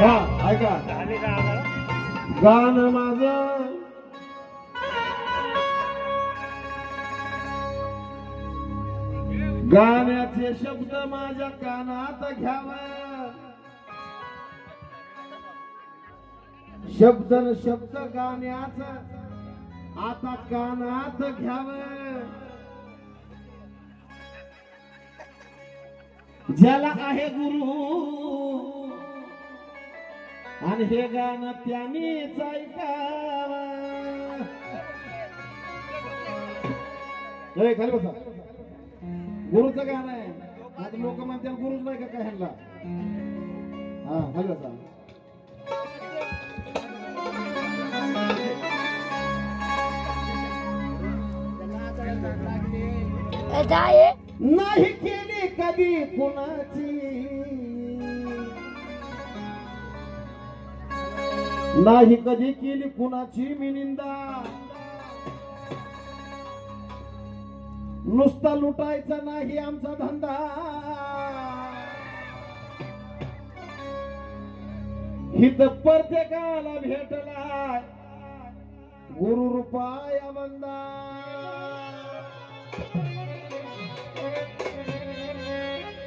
हा ऐका गाणं माझं गाण्याचे शब्द माझ्या कानात घ्यावं शब्द न शब्द गाण्याच आता कानात घ्यावं ज्याला आहे गुरु आणि हे गाणं त्यानेच ऐकावं खाली बसा गुरुचं गाणं आहे आता लोक म्हणतात गुरुच नाही का काय ह्यांना हा खाली बसा नाही केली कधी कुणाची नाही कधी केली कुणाची मी निंदा नुसता लुटायचा नाही आमचा धंदा हित प्रत्येकाला भेटला गुरु रूपाय बंदा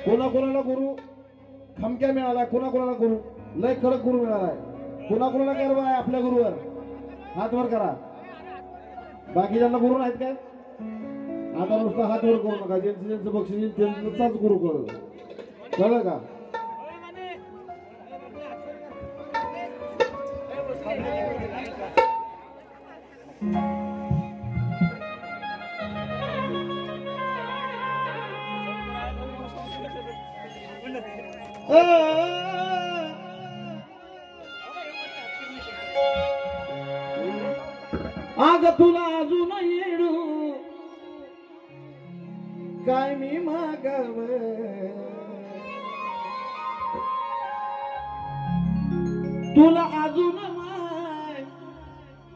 कोणाकोणाला गुरु खमक्या मिळालाय कोणाकोणाला गुरु लय कडक गुरु मिळालाय कोणाकोणाला गर्व आहे आपल्या गुरुवर हात वर करा बाकीच्यांना गुरु नाहीत काय आता नुसता हात वर करू नका ज्यांचं ज्यांचं बक्षीस त्यांचाच गुरु करू कळलं का आग तुला अजून येडू काय मी मागाव तुला अजून माय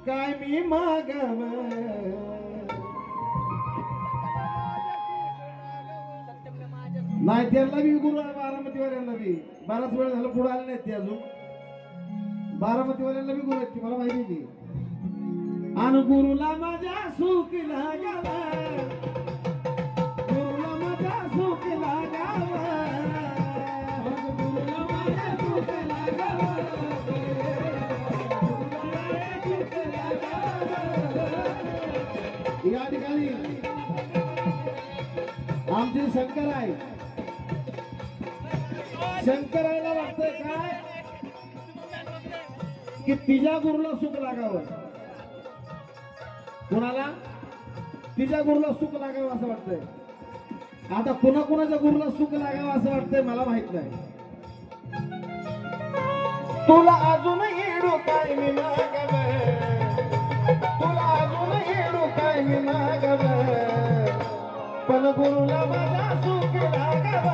काय मी मागाव नाही त्यांना बी गुरु आहे बारामतीवाल्यांना बी बराच वेळ झालं पुढे आले नाहीत ते अजून बारामतीवाल्यांना बी गुरु आहेत की मला माहिती की आणि गुरुला माझ्या सुख लागावा गुरुला माझ्या सुख लागावा गुरुला माझ्या सुख लागावा या ठिकाणी आमचे शंकर आहे शंकराला वाटतंय काय की तिच्या गुरुला सुख लागावं कोणाला तिच्या गुरुला सुख लागावं असं वाटतंय आता कोणाच्या गुरुला सुख लागावं असं वाटतंय मला माहित नाही तुला अजून येडू काय मी मागव तुला अजून येडू काय मी मागव पण गुरुला माझा सुख लागावं